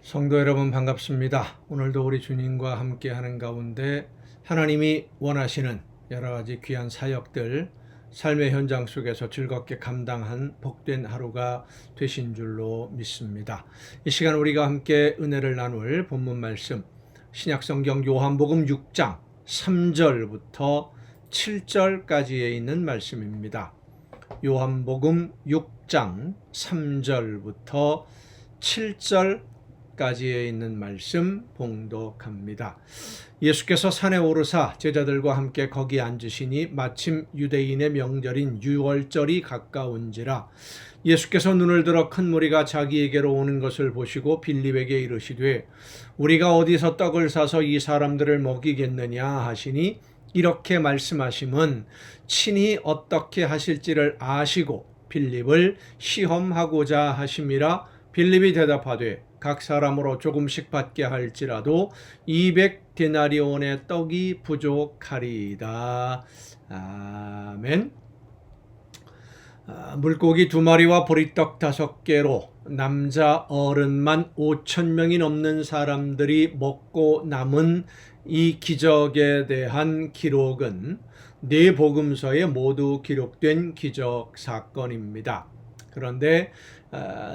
성도 여러분 반갑습니다. 오늘도 우리 주님과 함께하는 가운데 하나님이 원하시는 여러 가지 귀한 사역들 삶의 현장 속에서 즐겁게 감당한 복된 하루가 되신 줄로 믿습니다. 이 시간 우리가 함께 은혜를 나눌 본문 말씀 신약성경 요한복음 6장 3절부터 7절까지에 있는 말씀입니다. 요한복음 6장 3절부터 7절까지에 있는 말씀 봉독합니다. 예수께서 산에 오르사 제자들과 함께 거기 앉으시니 마침 유대인의 명절인 유월절이 가까운지라. 예수께서 눈을 들어 큰 무리가 자기에게로 오는 것을 보시고 빌립에게 이르시되 우리가 어디서 떡을 사서 이 사람들을 먹이겠느냐 하시니 이렇게 말씀하심은 친히 어떻게 하실지를 아시고 빌립을 시험하고자 하심이라. 빌립이 대답하되 각 사람으로 조금씩 받게 할지라도 200데나리온의 떡이 부족하리이다. 아멘. 물고기 2마리와 보리떡 5개로 남자 어른만 5,000명이 넘는 사람들이 먹고 남은 이 기적에 대한 기록은 네 복음서에 모두 기록된 기적 사건입니다. 그런데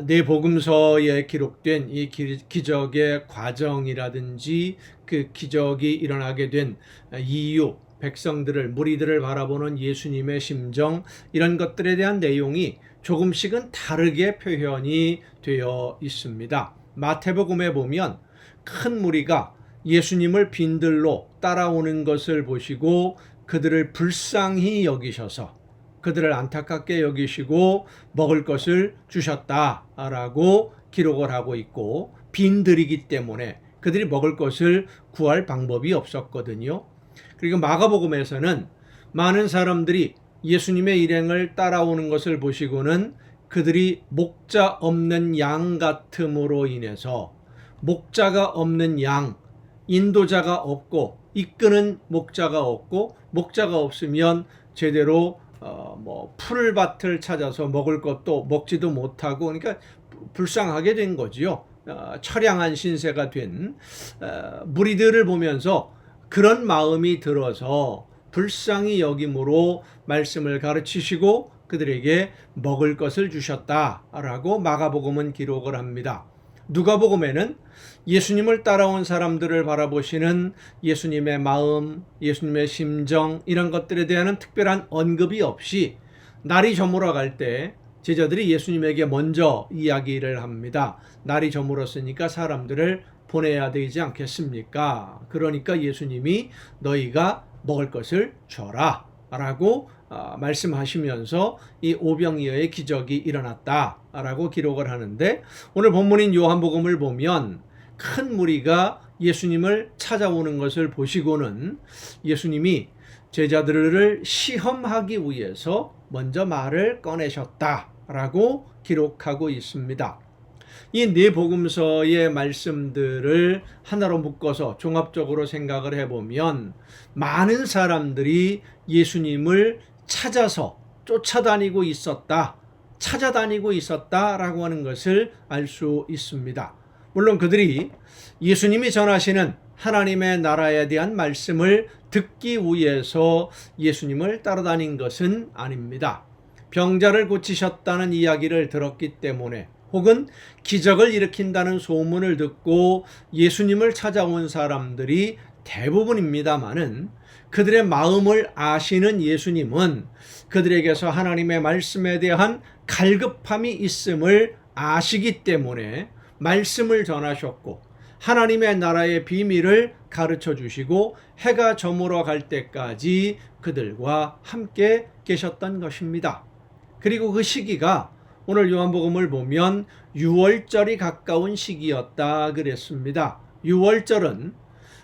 네 복음서에 기록된 이 기적의 과정이라든지 그 기적이 일어나게 된 이유, 백성들을, 무리들을 바라보는 예수님의 심정, 이런 것들에 대한 내용이 조금씩은 다르게 표현이 되어 있습니다. 마태복음에 보면 큰 무리가 예수님을 빈들로 따라오는 것을 보시고 그들을 불쌍히 여기셔서 그들을 안타깝게 여기시고 먹을 것을 주셨다라고 기록을 하고 있고, 빈들이기 때문에 그들이 먹을 것을 구할 방법이 없었거든요. 그리고 마가복음에서는 많은 사람들이 예수님의 일행을 따라오는 것을 보시고는 그들이 목자 없는 양 같음으로 인해서 목자가 없는 양, 인도자가 없고 이끄는 목자가 없고 목자가 없으면 제대로 풀밭을 찾아서 먹을 것도 먹지도 못하고, 그러니까 불쌍하게 된 거지요. 처량한 신세가 된 무리들을 보면서 그런 마음이 들어서 불쌍히 여김으로 말씀을 가르치시고 그들에게 먹을 것을 주셨다라고 마가복음은 기록을 합니다. 누가복음에는 예수님을 따라온 사람들을 바라보시는 예수님의 마음, 예수님의 심정, 이런 것들에 대한 특별한 언급이 없이 날이 저물어 갈 때 제자들이 예수님에게 먼저 이야기를 합니다. 날이 저물었으니까 사람들을 보내야 되지 않겠습니까? 그러니까 예수님이 너희가 먹을 것을 줘라 라고 말씀하시면서 이 오병이어의 기적이 일어났다라고 기록을 하는데, 오늘 본문인 요한복음을 보면 큰 무리가 예수님을 찾아오는 것을 보시고는 예수님이 제자들을 시험하기 위해서 먼저 말을 꺼내셨다라고 기록하고 있습니다. 이 네 복음서의 말씀들을 하나로 묶어서 종합적으로 생각을 해보면 많은 사람들이 예수님을 찾아서 쫓아다니고 있었다, 찾아다니고 있었다라고 하는 것을 알 수 있습니다. 물론 그들이 예수님이 전하시는 하나님의 나라에 대한 말씀을 듣기 위해서 예수님을 따라다닌 것은 아닙니다. 병자를 고치셨다는 이야기를 들었기 때문에, 혹은 기적을 일으킨다는 소문을 듣고 예수님을 찾아온 사람들이 대부분입니다마는, 그들의 마음을 아시는 예수님은 그들에게서 하나님의 말씀에 대한 갈급함이 있음을 아시기 때문에 말씀을 전하셨고 하나님의 나라의 비밀을 가르쳐 주시고 해가 저물어 갈 때까지 그들과 함께 계셨던 것입니다. 그리고 그 시기가 오늘 요한복음을 보면 유월절이 가까운 시기였다 그랬습니다. 유월절은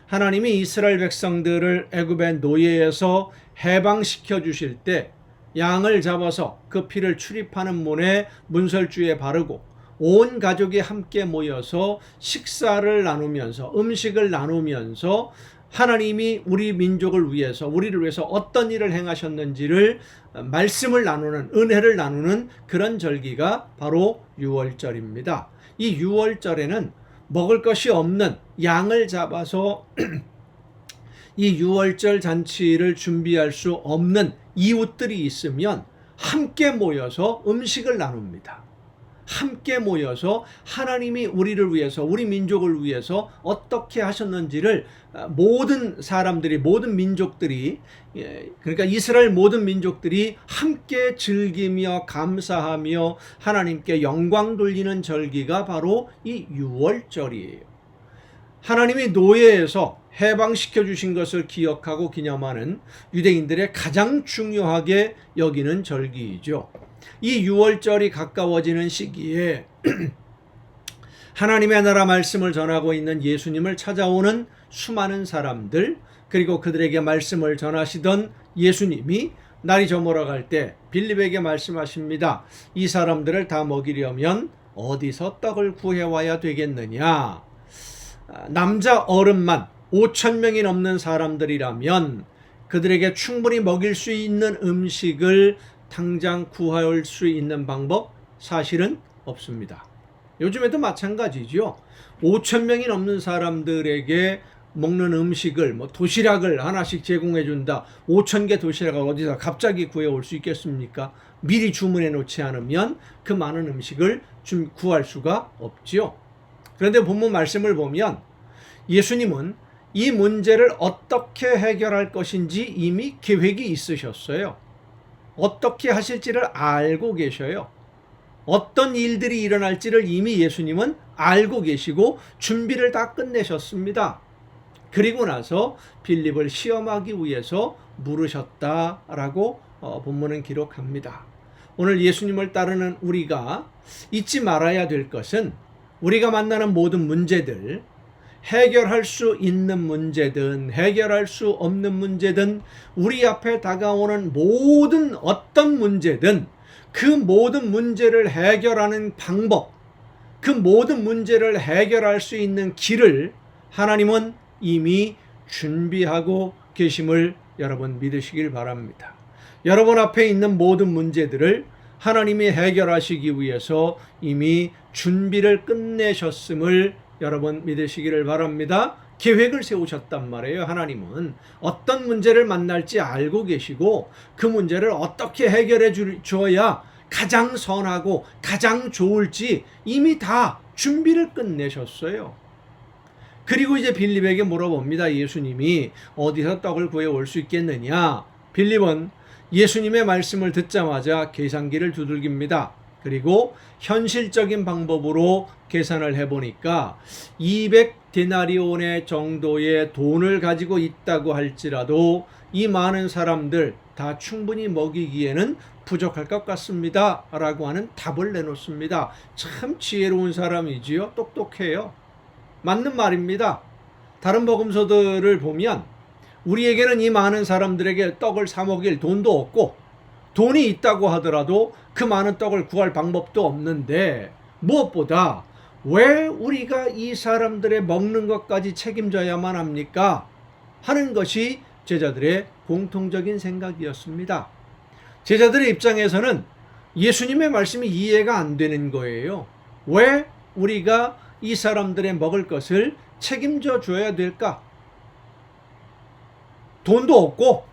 하나님이 이스라엘 백성들을 애굽의 노예에서 해방시켜 주실 때 양을 잡아서 그 피를 출입하는 문에 문설주에 바르고 온 가족이 함께 모여서 식사를 나누면서, 음식을 나누면서 하나님이 우리 민족을 위해서, 우리를 위해서 어떤 일을 행하셨는지를 말씀을 나누는, 은혜를 나누는 그런 절기가 바로 유월절입니다. 이 유월절에는 먹을 것이 없는 양을 잡아서 이 유월절 잔치를 준비할 수 없는 이웃들이 있으면 함께 모여서 음식을 나눕니다. 함께 모여서 하나님이 우리를 위해서, 우리 민족을 위해서 어떻게 하셨는지를 모든 사람들이, 모든 민족들이, 그러니까 이스라엘 모든 민족들이 함께 즐기며 감사하며 하나님께 영광 돌리는 절기가 바로 이 유월절이에요. 하나님이 노예에서 해방시켜 주신 것을 기억하고 기념하는 유대인들의 가장 중요하게 여기는 절기이죠. 이 유월절이 가까워지는 시기에 하나님의 나라 말씀을 전하고 있는 예수님을 찾아오는 수많은 사람들, 그리고 그들에게 말씀을 전하시던 예수님이 날이 저물어갈 때 빌립에게 말씀하십니다. 이 사람들을 다 먹이려면 어디서 떡을 구해와야 되겠느냐? 남자 어른만 5,000명이 넘는 사람들이라면 그들에게 충분히 먹일 수 있는 음식을 당장 구할 수 있는 방법 사실은 없습니다. 요즘에도 마찬가지죠. 5,000명이 넘는 사람들에게 먹는 음식을 도시락을 하나씩 제공해 준다. 5,000개 도시락을 어디서 갑자기 구해올 수 있겠습니까? 미리 주문해 놓지 않으면 그 많은 음식을 구할 수가 없지요. 그런데 본문 말씀을 보면 예수님은 이 문제를 어떻게 해결할 것인지 이미 계획이 있으셨어요. 어떻게 하실지를 알고 계셔요. 어떤 일들이 일어날지를 이미 예수님은 알고 계시고 준비를 다 끝내셨습니다. 그리고 나서 빌립을 시험하기 위해서 물으셨다라고 본문은 기록합니다. 오늘 예수님을 따르는 우리가 잊지 말아야 될 것은 우리가 만나는 모든 문제들, 해결할 수 있는 문제든 해결할 수 없는 문제든 우리 앞에 다가오는 모든 어떤 문제든 그 모든 문제를 해결하는 방법, 그 모든 문제를 해결할 수 있는 길을 하나님은 이미 준비하고 계심을 여러분 믿으시길 바랍니다. 여러분 앞에 있는 모든 문제들을 하나님이 해결하시기 위해서 이미 준비를 끝내셨음을 여러분 믿으시기를 바랍니다. 계획을 세우셨단 말이에요. 하나님은 어떤 문제를 만날지 알고 계시고 그 문제를 어떻게 해결해 주어야 가장 선하고 가장 좋을지 이미 다 준비를 끝내셨어요. 그리고 이제 빌립에게 물어봅니다. 예수님이 어디서 떡을 구해 올 수 있겠느냐? 빌립은 예수님의 말씀을 듣자마자 계산기를 두들깁니다. 그리고 현실적인 방법으로 계산을 해보니까 200데나리온의 정도의 돈을 가지고 있다고 할지라도 이 많은 사람들 다 충분히 먹이기에는 부족할 것 같습니다 라고 하는 답을 내놓습니다. 참 지혜로운 사람이지요. 똑똑해요. 맞는 말입니다. 다른 복음서들을 보면 우리에게는 이 많은 사람들에게 떡을 사 먹일 돈도 없고 돈이 있다고 하더라도 그 많은 떡을 구할 방법도 없는데 무엇보다 왜 우리가 이 사람들의 먹는 것까지 책임져야만 합니까? 하는 것이 제자들의 공통적인 생각이었습니다. 제자들의 입장에서는 예수님의 말씀이 이해가 안 되는 거예요. 왜 우리가 이 사람들의 먹을 것을 책임져 줘야 될까? 돈도 없고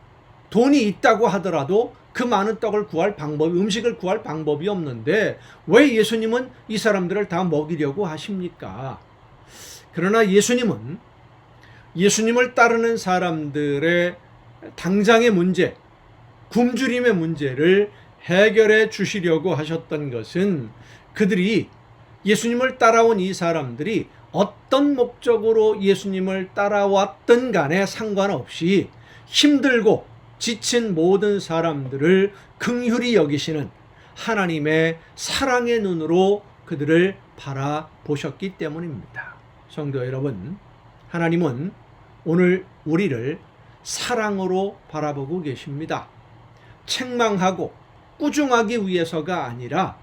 돈이 있다고 하더라도 그 많은 떡을 구할 방법, 음식을 구할 방법이 없는데 왜 예수님은 이 사람들을 다 먹이려고 하십니까? 그러나 예수님은 예수님을 따르는 사람들의 당장의 문제, 굶주림의 문제를 해결해 주시려고 하셨던 것은 그들이 예수님을 따라온 이 사람들이 어떤 목적으로 예수님을 따라왔든 간에 상관없이 힘들고 지친 모든 사람들을 긍휼히 여기시는 하나님의 사랑의 눈으로 그들을 바라보셨기 때문입니다. 성도 여러분, 하나님은 오늘 우리를 사랑으로 바라보고 계십니다. 책망하고 꾸중하기 위해서가 아니라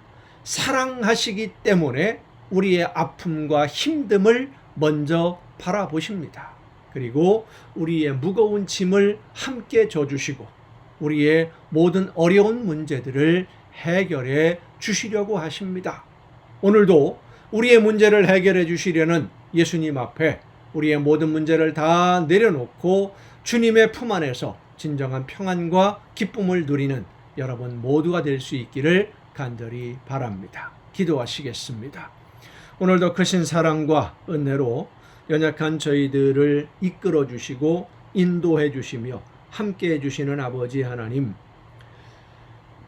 사랑하시기 때문에 우리의 아픔과 힘듦을 먼저 바라보십니다. 그리고 우리의 무거운 짐을 함께 져주시고 우리의 모든 어려운 문제들을 해결해 주시려고 하십니다. 오늘도 우리의 문제를 해결해 주시려는 예수님 앞에 우리의 모든 문제를 다 내려놓고 주님의 품 안에서 진정한 평안과 기쁨을 누리는 여러분 모두가 될 수 있기를 간절히 바랍니다. 기도하시겠습니다. 오늘도 크신 사랑과 은혜로 연약한 저희들을 이끌어 주시고 인도해 주시며 함께 해 주시는 아버지 하나님,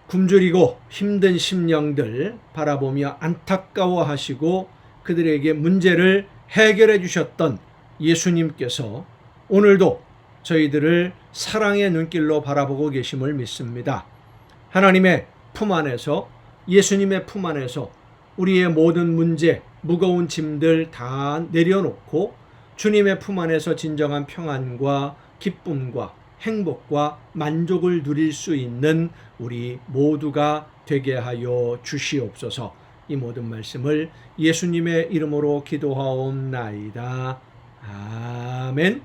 굶주리고 힘든 심령들 바라보며 안타까워하시고 그들에게 문제를 해결해 주셨던 예수님께서 오늘도 저희들을 사랑의 눈길로 바라보고 계심을 믿습니다. 하나님의 품 안에서, 예수님의 품 안에서 우리의 모든 문제, 무거운 짐들 다 내려놓고 주님의 품 안에서 진정한 평안과 기쁨과 행복과 만족을 누릴 수 있는 우리 모두가 되게 하여 주시옵소서. 이 모든 말씀을 예수님의 이름으로 기도하옵나이다. 아멘.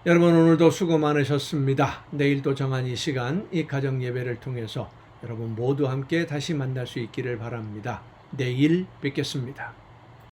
여러분 오늘도 수고 많으셨습니다. 내일도 정한 이 시간, 이 가정 예배를 통해서 여러분 모두 함께 다시 만날 수 있기를 바랍니다. 내일 뵙겠습니다.